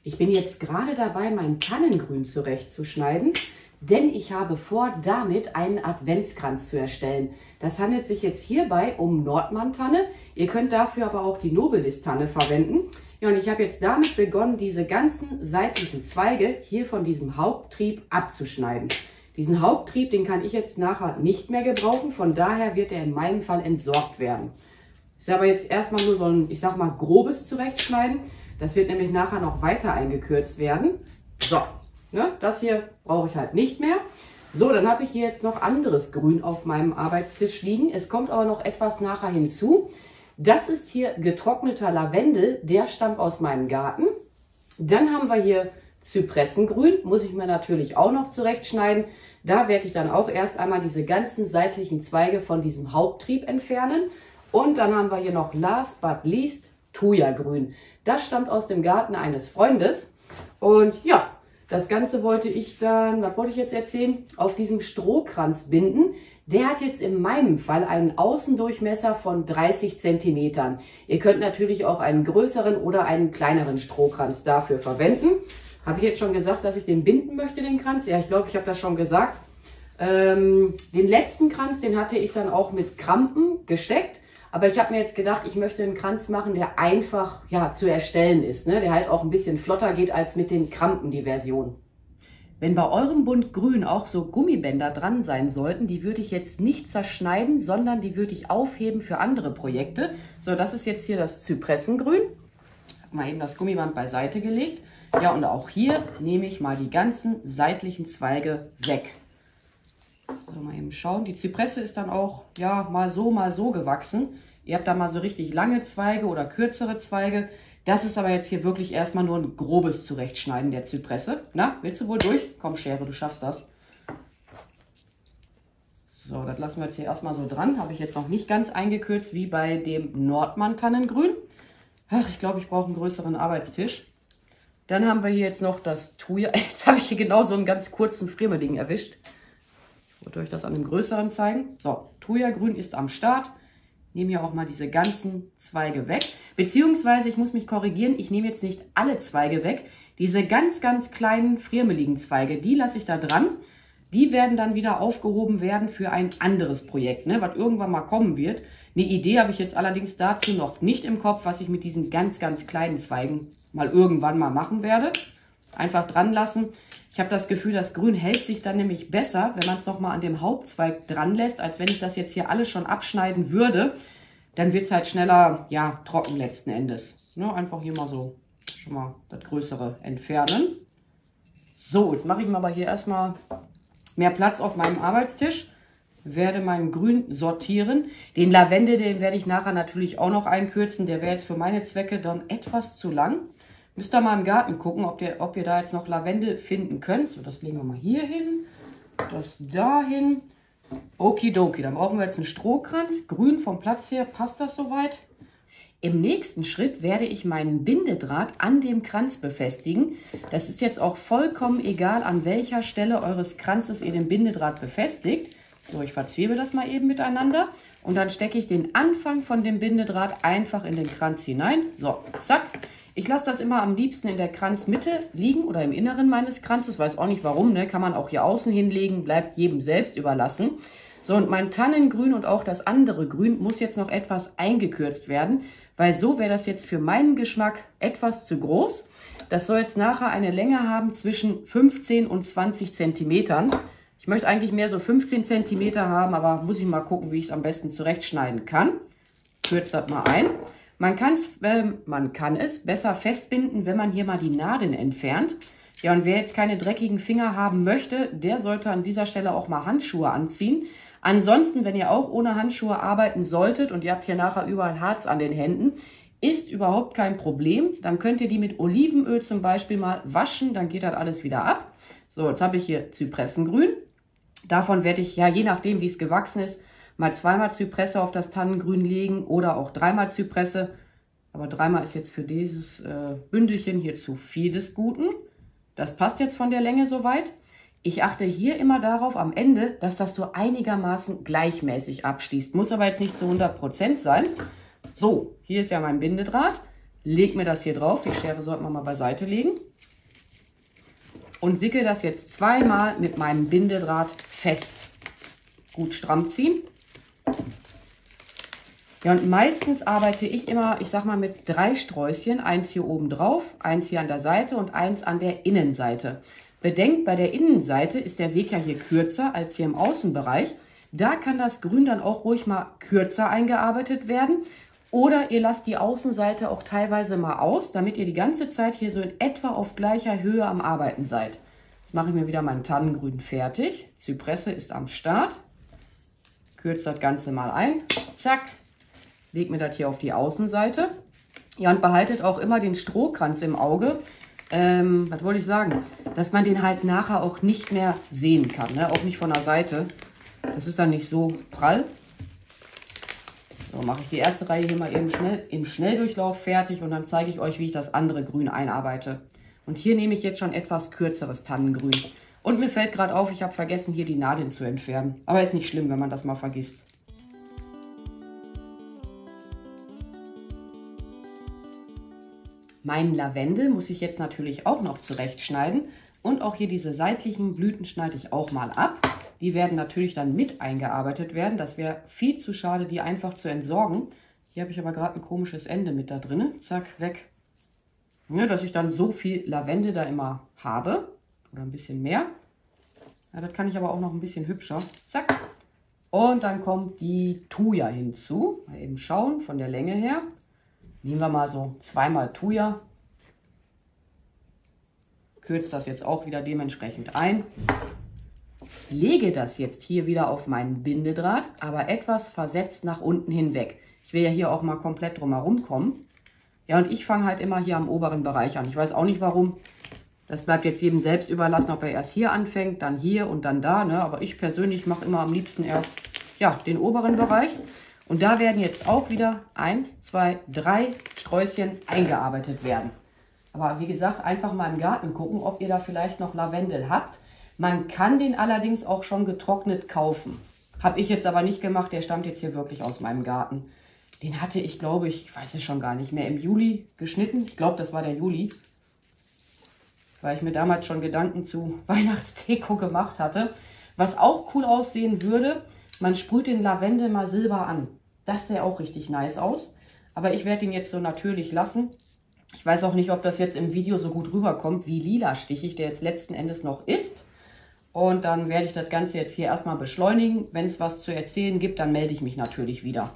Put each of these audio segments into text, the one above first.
Ich bin jetzt gerade dabei, mein Tannengrün zurechtzuschneiden, denn ich habe vor, damit einen Adventskranz zu erstellen. Das handelt sich jetzt hierbei um Nordmann-Tanne. Ihr könnt dafür aber auch die Nobilis-Tanne verwenden. Ja, und ich habe jetzt damit begonnen, diese ganzen seitlichen Zweige hier von diesem Haupttrieb abzuschneiden. Diesen Haupttrieb, den kann ich jetzt nachher nicht mehr gebrauchen, von daher wird er in meinem Fall entsorgt werden. Ist aber jetzt erstmal nur so ein, ich sag mal, grobes Zurechtschneiden. Das wird nämlich nachher noch weiter eingekürzt werden. So, ne, das hier brauche ich halt nicht mehr. So, dann habe ich hier jetzt noch anderes Grün auf meinem Arbeitstisch liegen. Es kommt aber noch etwas nachher hinzu. Das ist hier getrockneter Lavendel, der stammt aus meinem Garten. Dann haben wir hier Zypressengrün, muss ich mir natürlich auch noch zurechtschneiden. Da werde ich dann auch erst einmal diese ganzen seitlichen Zweige von diesem Haupttrieb entfernen. Und dann haben wir hier noch last but least Thujagrün. Das stammt aus dem Garten eines Freundes. Und ja, das Ganze wollte ich dann, was wollte ich jetzt erzählen, auf diesem Strohkranz binden. Der hat jetzt in meinem Fall einen Außendurchmesser von 30 cm. Ihr könnt natürlich auch einen größeren oder einen kleineren Strohkranz dafür verwenden. Habe ich jetzt schon gesagt, dass ich den binden möchte, den Kranz? Ja, ich glaube, ich habe das schon gesagt. Den letzten Kranz, den hatte ich dann auch mit Krampen gesteckt. Aber ich habe mir jetzt gedacht, ich möchte einen Kranz machen, der einfach ja, zu erstellen ist, ne? Der halt auch ein bisschen flotter geht als mit den Krampen, die Version. Wenn bei eurem Bund Grün auch so Gummibänder dran sein sollten, die würde ich jetzt nicht zerschneiden, sondern die würde ich aufheben für andere Projekte. So, das ist jetzt hier das Zypressengrün. Hab mal eben das Gummiband beiseite gelegt. Ja, und auch hier nehme ich mal die ganzen seitlichen Zweige weg. So, mal eben schauen. Die Zypresse ist dann auch ja mal so gewachsen. Ihr habt da mal so richtig lange Zweige oder kürzere Zweige. Das ist aber jetzt hier wirklich erstmal nur ein grobes Zurechtschneiden der Zypresse. Na, willst du wohl durch? Komm, Schere, du schaffst das. So, das lassen wir jetzt hier erstmal so dran. Habe ich jetzt noch nicht ganz eingekürzt wie bei dem Nordmann-Tannengrün. Ach, ich glaube, ich brauche einen größeren Arbeitstisch. Dann haben wir hier jetzt noch das Thuja. Jetzt habe ich hier genau so einen ganz kurzen Friemeling erwischt. Ich wollte euch das an dem größeren zeigen. So, Thujagrün ist am Start. Nehme hier auch mal diese ganzen Zweige weg. Beziehungsweise, ich muss mich korrigieren, ich nehme jetzt nicht alle Zweige weg. Diese ganz kleinen friemeligen Zweige, die lasse ich da dran. Die werden dann wieder aufgehoben werden für ein anderes Projekt, ne, was irgendwann mal kommen wird. Eine Idee habe ich jetzt allerdings dazu noch nicht im Kopf, was ich mit diesen ganz kleinen Zweigen mal irgendwann mal machen werde. Einfach dran lassen. Ich habe das Gefühl, das Grün hält sich dann nämlich besser, wenn man es nochmal an dem Hauptzweig dran lässt, als wenn ich das jetzt hier alles schon abschneiden würde. Dann wird es halt schneller, ja, trocken letzten Endes. Ne, einfach hier mal so schon mal das Größere entfernen. So, jetzt mache ich mir aber hier erstmal mehr Platz auf meinem Arbeitstisch. Werde mein Grün sortieren. Den Lavendel, den werde ich nachher natürlich auch noch einkürzen. Der wäre jetzt für meine Zwecke dann etwas zu lang. Müsst ihr mal im Garten gucken, ob ihr da jetzt noch Lavendel finden könnt. So, das legen wir mal hier hin. Das dahin. Okidoki, dann brauchen wir jetzt einen Strohkranz. Grün vom Platz her, passt das soweit? Im nächsten Schritt werde ich meinen Bindedraht an dem Kranz befestigen. Das ist jetzt auch vollkommen egal, an welcher Stelle eures Kranzes ihr den Bindedraht befestigt. So, ich verzwiebel das mal eben miteinander. Und dann stecke ich den Anfang von dem Bindedraht einfach in den Kranz hinein. So, zack. Ich lasse das immer am liebsten in der Kranzmitte liegen oder im Inneren meines Kranzes. Weiß auch nicht warum, ne? Kann man auch hier außen hinlegen, bleibt jedem selbst überlassen. So, und mein Tannengrün und auch das andere Grün muss jetzt noch etwas eingekürzt werden, weil so wäre das jetzt für meinen Geschmack etwas zu groß. Das soll jetzt nachher eine Länge haben zwischen 15 und 20 Zentimetern. Ich möchte eigentlich mehr so 15 Zentimeter haben, aber muss ich mal gucken, wie ich es am besten zurechtschneiden kann. Kürze das mal ein. Man kann es besser festbinden, wenn man hier mal die Nadeln entfernt. Ja, und wer jetzt keine dreckigen Finger haben möchte, der sollte an dieser Stelle auch mal Handschuhe anziehen. Ansonsten, wenn ihr auch ohne Handschuhe arbeiten solltet und ihr habt hier nachher überall Harz an den Händen, ist überhaupt kein Problem. Dann könnt ihr die mit Olivenöl zum Beispiel mal waschen, dann geht das alles wieder ab. So, jetzt habe ich hier Zypressengrün. Davon werde ich, ja, je nachdem, wie es gewachsen ist, mal zweimal Zypresse auf das Tannengrün legen oder auch dreimal Zypresse. Aber dreimal ist jetzt für dieses Bündelchen hier zu viel des Guten. Das passt jetzt von der Länge soweit. Ich achte hier immer darauf am Ende, dass das so einigermaßen gleichmäßig abschließt. Muss aber jetzt nicht zu 100% sein. So, hier ist ja mein Bindedraht. leg mir das hier drauf. Die Schere sollte man mal beiseite legen. Und wickel das jetzt zweimal mit meinem Bindedraht fest. Gut stramm ziehen. Ja, und meistens arbeite ich immer, ich sag mal, mit 3 Sträußchen. Eins hier oben drauf, eins hier an der Seite und eins an der Innenseite. Bedenkt, bei der Innenseite ist der Weg ja hier kürzer als hier im Außenbereich. Da kann das Grün dann auch ruhig mal kürzer eingearbeitet werden. Oder ihr lasst die Außenseite auch teilweise mal aus, damit ihr die ganze Zeit hier so in etwa auf gleicher Höhe am Arbeiten seid. Jetzt mache ich mir wieder mein Tannengrün fertig. Zypresse ist am Start. Kürze das Ganze mal ein. Zack. Legt mir das hier auf die Außenseite. Ja, und behaltet auch immer den Strohkranz im Auge. Was wollte ich sagen? Dass man den halt nachher auch nicht mehr sehen kann, ne? Auch nicht von der Seite. Das ist dann nicht so prall. So, mache ich die erste Reihe hier mal eben schnell im Schnelldurchlauf fertig und dann zeige ich euch, wie ich das andere Grün einarbeite. Und hier nehme ich jetzt schon etwas kürzeres Tannengrün. Und mir fällt gerade auf, ich habe vergessen, hier die Nadeln zu entfernen. Aber ist nicht schlimm, wenn man das mal vergisst. Meinen Lavendel muss ich jetzt natürlich auch noch zurechtschneiden. Und auch hier diese seitlichen Blüten schneide ich auch mal ab. Die werden natürlich dann mit eingearbeitet werden. Das wäre viel zu schade, die einfach zu entsorgen. Hier habe ich aber gerade ein komisches Ende mit da drin. Zack, weg. Ja, dass ich dann so viel Lavendel da immer habe. Oder ein bisschen mehr. Ja, das kann ich aber auch noch ein bisschen hübscher. Zack. Und dann kommt die Thuja hinzu. Mal eben schauen von der Länge her. Nehmen wir mal so 2 Thuja. Kürze das jetzt auch wieder dementsprechend ein. Lege das jetzt hier wieder auf meinen Bindedraht, aber etwas versetzt nach unten hinweg. Ich will ja hier auch mal komplett drumherum kommen. Ja, und ich fange halt immer hier am oberen Bereich an. Ich weiß auch nicht warum. Das bleibt jetzt jedem selbst überlassen, ob er erst hier anfängt, dann hier und dann da. Ne? Aber ich persönlich mache immer am liebsten erst ja, den oberen Bereich. Und da werden jetzt auch wieder 1, 2, 3 Sträußchen eingearbeitet werden. Aber wie gesagt, einfach mal im Garten gucken, ob ihr da vielleicht noch Lavendel habt. Man kann den allerdings auch schon getrocknet kaufen. Habe ich jetzt aber nicht gemacht, der stammt jetzt hier wirklich aus meinem Garten. Den hatte ich, glaube ich weiß es schon gar nicht mehr, im Juli geschnitten. Ich glaube, das war der Juli. Weil ich mir damals schon Gedanken zu Weihnachtsdeko gemacht hatte. Was auch cool aussehen würde, man sprüht den Lavendel mal silber an. Das sähe auch richtig nice aus. Aber ich werde ihn jetzt so natürlich lassen. Ich weiß auch nicht, ob das jetzt im Video so gut rüberkommt, wie lila stichig der jetzt letzten Endes noch ist. Und dann werde ich das Ganze jetzt hier erstmal beschleunigen. Wenn es was zu erzählen gibt, dann melde ich mich natürlich wieder.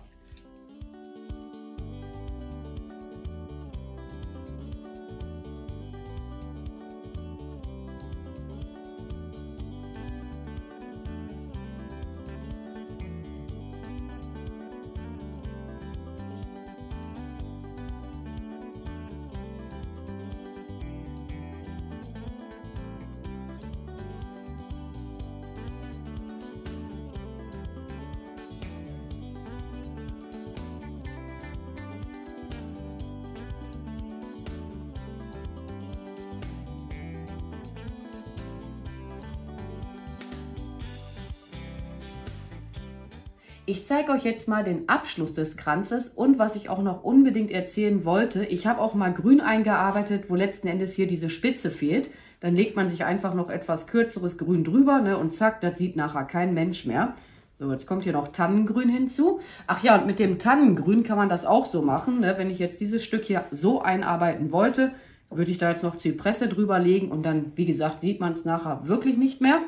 Ich zeige euch jetzt mal den Abschluss des Kranzes und was ich auch noch unbedingt erzählen wollte. Ich habe auch mal grün eingearbeitet, wo letzten Endes hier diese Spitze fehlt. Dann legt man sich einfach noch etwas kürzeres Grün drüber, ne, und zack, das sieht nachher kein Mensch mehr. So, jetzt kommt hier noch Tannengrün hinzu. Ach ja, und mit dem Tannengrün kann man das auch so machen. Ne? Wenn ich jetzt dieses Stück hier so einarbeiten wollte, würde ich da jetzt noch Zypresse drüber legen und dann, wie gesagt, sieht man es nachher wirklich nicht mehr.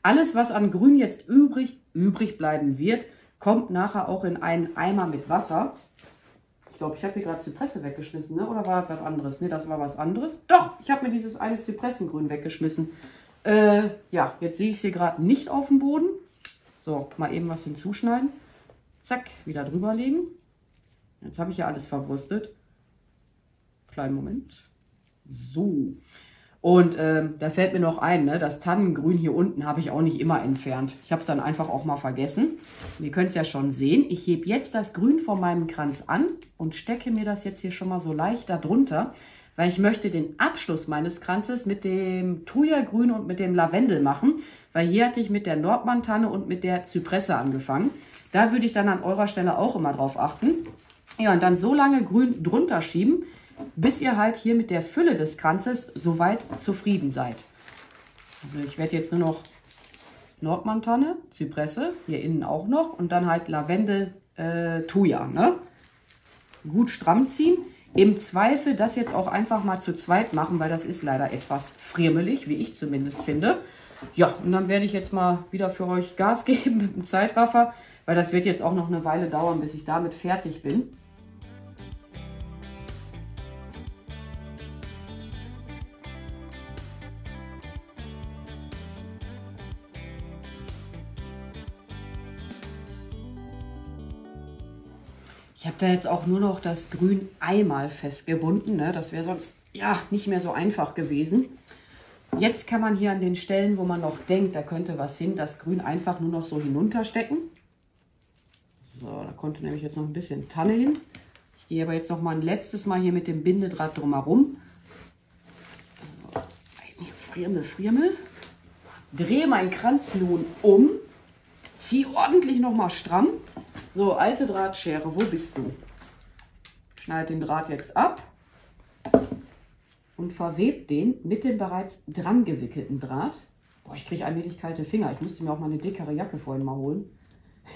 Alles, was an Grün jetzt übrig bleiben wird, kommt nachher auch in einen Eimer mit Wasser. Ich glaube, ich habe hier gerade Zypresse weggeschmissen, ne? Oder war das was anderes? Ne, das war was anderes. Doch, ich habe mir dieses eine Zypressengrün weggeschmissen. Ja, jetzt sehe ich es hier gerade nicht auf dem Boden. So, mal eben was hinzuschneiden. Zack, wieder drüber legen. Jetzt habe ich ja alles verwurstet. Kleinen Moment. So. Und da fällt mir noch ein, ne, das Tannengrün hier unten habe ich auch nicht immer entfernt. Ich habe es dann einfach auch mal vergessen. Ihr könnt es ja schon sehen. Ich hebe jetzt das Grün von meinem Kranz an und stecke mir das jetzt hier schon mal so leicht darunter, weil ich möchte den Abschluss meines Kranzes mit dem Thuja-Grün und mit dem Lavendel machen, weil hier hatte ich mit der Nordmantanne und mit der Zypresse angefangen. Da würde ich dann an eurer Stelle auch immer drauf achten. Ja, und dann so lange Grün drunter schieben, bis ihr halt hier mit der Fülle des Kranzes soweit zufrieden seid. Also ich werde jetzt nur noch Nordmantanne, Zypresse, hier innen auch noch und dann halt Lavendel, Thuja, ne? Gut stramm ziehen. Im Zweifel das jetzt auch einfach mal zu zweit machen, weil das ist leider etwas friemelig, wie ich zumindest finde. Ja, und dann werde ich jetzt mal wieder für euch Gas geben mit dem Zeitraffer, weil das wird jetzt auch noch eine Weile dauern, bis ich damit fertig bin. Ich habe da jetzt auch nur noch das Grün einmal festgebunden, ne? Das wäre sonst ja nicht mehr so einfach gewesen. Jetzt kann man hier an den Stellen, wo man noch denkt, da könnte was hin, das Grün einfach nur noch so hinunterstecken. So, da konnte nämlich jetzt noch ein bisschen Tanne hin. Ich gehe aber jetzt noch mal ein letztes Mal hier mit dem Bindedraht drumherum. So, Friemel, Friemel. Drehe meinen Kranz nun um, ziehe ordentlich noch mal stramm. So, alte Drahtschere, wo bist du? Schneid den Draht jetzt ab und verwebt den mit dem bereits dran gewickelten Draht. Boah, ich kriege allmählich kalte Finger. Ich musste mir auch mal eine dickere Jacke vorhin mal holen.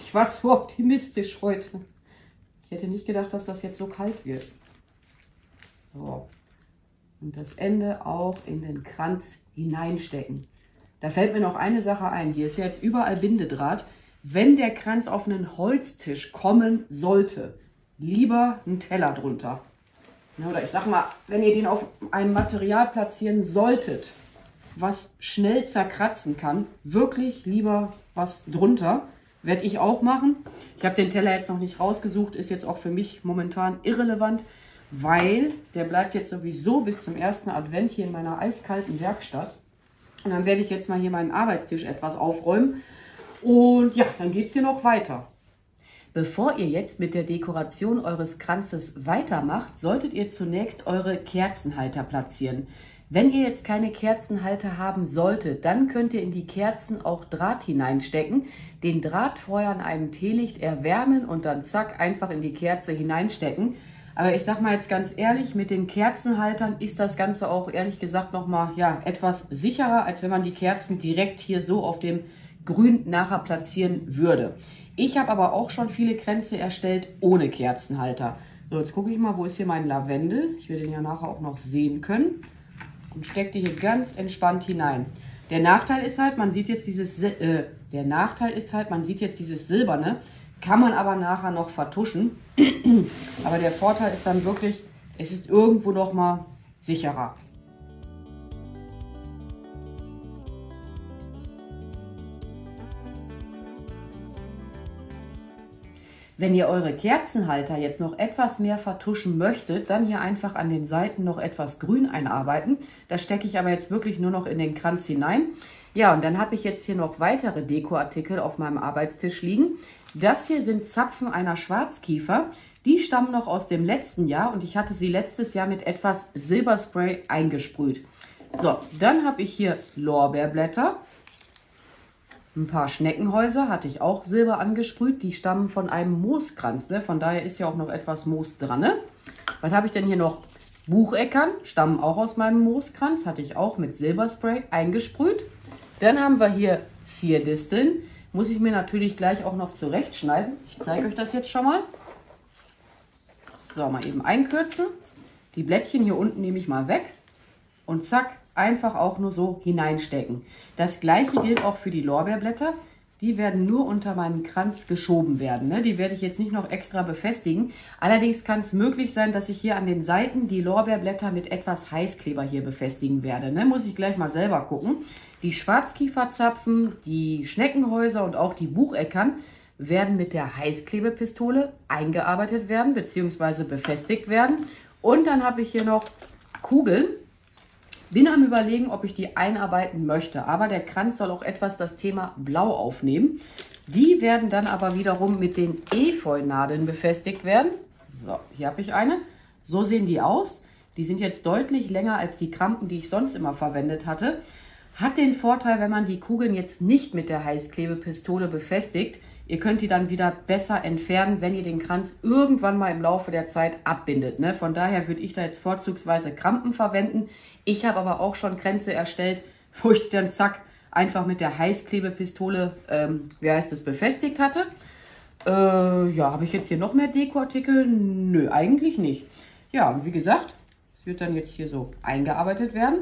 Ich war so optimistisch heute. Ich hätte nicht gedacht, dass das jetzt so kalt wird. So. Und das Ende auch in den Kranz hineinstecken. Da fällt mir noch eine Sache ein. Hier ist ja jetzt überall Bindedraht. Wenn der Kranz auf einen Holztisch kommen sollte, lieber einen Teller drunter. Oder ich sag mal, wenn ihr den auf einem Material platzieren solltet, was schnell zerkratzen kann, wirklich lieber was drunter. Werde ich auch machen. Ich habe den Teller jetzt noch nicht rausgesucht, ist jetzt auch für mich momentan irrelevant, weil der bleibt jetzt sowieso bis zum ersten Advent hier in meiner eiskalten Werkstatt. Und dann werde ich jetzt mal hier meinen Arbeitstisch etwas aufräumen. Und ja, dann geht es hier noch weiter. Bevor ihr jetzt mit der Dekoration eures Kranzes weitermacht, solltet ihr zunächst eure Kerzenhalter platzieren. Wenn ihr jetzt keine Kerzenhalter haben solltet, dann könnt ihr in die Kerzen auch Draht hineinstecken, den Draht vorher an einem Teelicht erwärmen und dann zack, einfach in die Kerze hineinstecken. Aber ich sag mal jetzt ganz ehrlich, mit den Kerzenhaltern ist das Ganze auch ehrlich gesagt nochmal ja, etwas sicherer, als wenn man die Kerzen direkt hier so auf dem Grün nachher platzieren würde. Ich habe aber auch schon viele Kränze erstellt ohne Kerzenhalter. So, jetzt gucke ich mal, wo ist hier mein Lavendel? Ich werde den ja nachher auch noch sehen können. Und stecke die hier ganz entspannt hinein. Der Nachteil ist halt, man sieht jetzt dieses Silberne, kann man aber nachher noch vertuschen. Aber der Vorteil ist dann wirklich, es ist irgendwo noch mal sicherer. Wenn ihr eure Kerzenhalter jetzt noch etwas mehr vertuschen möchtet, dann hier einfach an den Seiten noch etwas Grün einarbeiten. Das stecke ich aber jetzt wirklich nur noch in den Kranz hinein. Ja, und dann habe ich jetzt hier noch weitere Dekoartikel auf meinem Arbeitstisch liegen. Das hier sind Zapfen einer Schwarzkiefer. Die stammen noch aus dem letzten Jahr und ich hatte sie letztes Jahr mit etwas Silberspray eingesprüht. So, dann habe ich hier Lorbeerblätter. Ein paar Schneckenhäuser hatte ich auch Silber angesprüht. Die stammen von einem Mooskranz. Ne? Von daher ist ja auch noch etwas Moos dran. Ne? Was habe ich denn hier noch? Bucheckern stammen auch aus meinem Mooskranz. Hatte ich auch mit Silberspray eingesprüht. Dann haben wir hier Zierdisteln. Muss ich mir natürlich gleich auch noch zurechtschneiden. Ich zeige euch das jetzt schon mal. So, mal eben einkürzen. Die Blättchen hier unten nehme ich mal weg. Und zack. Einfach auch nur so hineinstecken. Das gleiche gilt auch für die Lorbeerblätter. Die werden nur unter meinen Kranz geschoben werden. Ne? Die werde ich jetzt nicht noch extra befestigen. Allerdings kann es möglich sein, dass ich hier an den Seiten die Lorbeerblätter mit etwas Heißkleber hier befestigen werde. Ne? Muss ich gleich mal selber gucken. Die Schwarzkieferzapfen, die Schneckenhäuser und auch die Bucheckern werden mit der Heißklebepistole eingearbeitet werden bzw. befestigt werden. Und dann habe ich hier noch Kugeln. Bin am Überlegen, ob ich die einarbeiten möchte, aber der Kranz soll auch etwas das Thema Blau aufnehmen. Die werden dann aber wiederum mit den Efeu-Nadeln befestigt werden. So, hier habe ich eine. So sehen die aus. Die sind jetzt deutlich länger als die Krampen, die ich sonst immer verwendet hatte. Hat den Vorteil, wenn man die Kugeln jetzt nicht mit der Heißklebepistole befestigt, Ihr könnt die dann wieder besser entfernen, wenn ihr den Kranz irgendwann mal im Laufe der Zeit abbindet. Ne? Von daher würde ich da jetzt vorzugsweise Krampen verwenden. Ich habe aber auch schon Kränze erstellt, wo ich die dann zack einfach mit der Heißklebepistole, befestigt hatte. Ja, habe ich jetzt hier noch mehr Dekoartikel? Nö, eigentlich nicht. Ja, wie gesagt, es wird dann jetzt hier so eingearbeitet werden.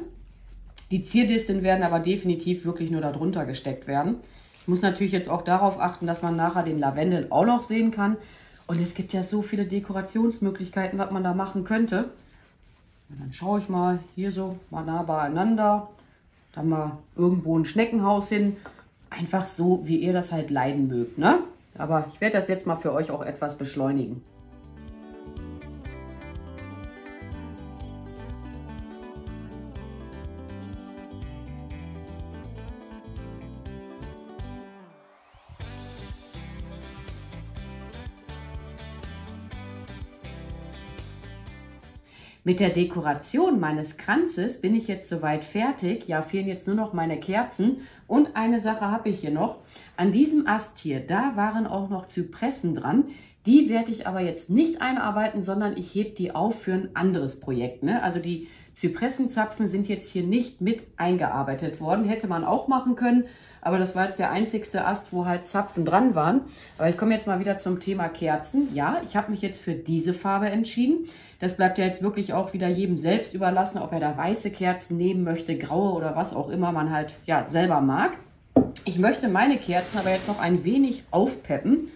Die Zierdisteln werden aber definitiv wirklich nur darunter gesteckt werden. Ich muss natürlich jetzt auch darauf achten, dass man nachher den Lavendel auch noch sehen kann. Und es gibt ja so viele Dekorationsmöglichkeiten, was man da machen könnte. Und dann schaue ich mal hier so mal nah beieinander. Dann mal irgendwo ein Schneckenhaus hin. Einfach so, wie ihr das halt leiden mögt, ne? Aber ich werde das jetzt mal für euch auch etwas beschleunigen. Mit der Dekoration meines Kranzes bin ich jetzt soweit fertig. Ja, fehlen jetzt nur noch meine Kerzen. Und eine Sache habe ich hier noch. An diesem Ast hier, da waren auch noch Zypressen dran. Die werde ich aber jetzt nicht einarbeiten, sondern ich hebe die auf für ein anderes Projekt. Ne? Also die Zypressenzapfen sind jetzt hier nicht mit eingearbeitet worden. Hätte man auch machen können, aber das war jetzt der einzigste Ast, wo halt Zapfen dran waren. Aber ich komme jetzt mal wieder zum Thema Kerzen. Ja, ich habe mich jetzt für diese Farbe entschieden. Das bleibt ja jetzt wirklich auch wieder jedem selbst überlassen, ob er da weiße Kerzen nehmen möchte, graue oder was auch immer man halt ja selber mag. Ich möchte meine Kerzen aber jetzt noch ein wenig aufpeppen.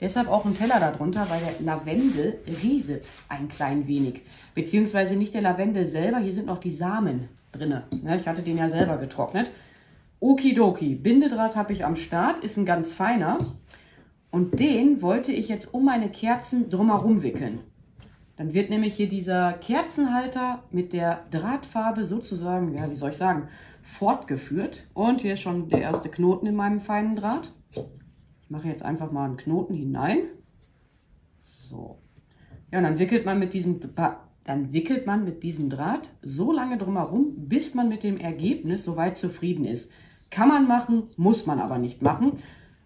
Deshalb auch ein Teller darunter, weil der Lavendel rieselt ein klein wenig. Beziehungsweise nicht der Lavendel selber, hier sind noch die Samen drin. Ja, ich hatte den ja selber getrocknet. Okidoki, Bindedraht habe ich am Start, ist ein ganz feiner. Und den wollte ich jetzt um meine Kerzen drumherum wickeln. Dann wird nämlich hier dieser Kerzenhalter mit der Drahtfarbe sozusagen, ja, wie soll ich sagen, fortgeführt. Und hier ist schon der erste Knoten in meinem feinen Draht. Ich mache jetzt einfach mal einen Knoten hinein. So. Ja, und dann wickelt man mit diesem Draht so lange drumherum, bis man mit dem Ergebnis soweit zufrieden ist. Kann man machen, muss man aber nicht machen.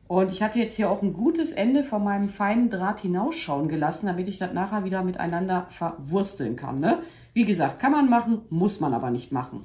Und ich hatte jetzt hier auch ein gutes Ende von meinem feinen Draht hinausschauen gelassen, damit ich das nachher wieder miteinander verwursteln kann. Ne? Wie gesagt, kann man machen, muss man aber nicht machen.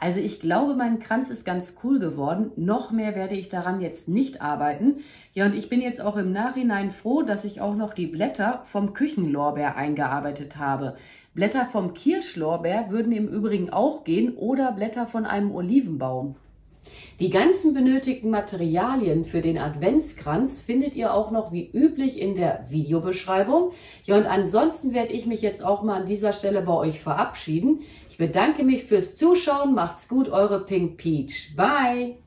Also ich glaube, mein Kranz ist ganz cool geworden. Noch mehr werde ich daran jetzt nicht arbeiten. Ja, und ich bin jetzt auch im Nachhinein froh, dass ich auch noch die Blätter vom Küchenlorbeer eingearbeitet habe. Blätter vom Kirschlorbeer würden im Übrigen auch gehen oder Blätter von einem Olivenbaum. Die ganzen benötigten Materialien für den Adventskranz findet ihr auch noch wie üblich in der Videobeschreibung. Ja, und ansonsten werde ich mich jetzt auch mal an dieser Stelle bei euch verabschieden. Ich bedanke mich fürs Zuschauen. Macht's gut, eure Pink Peach. Bye!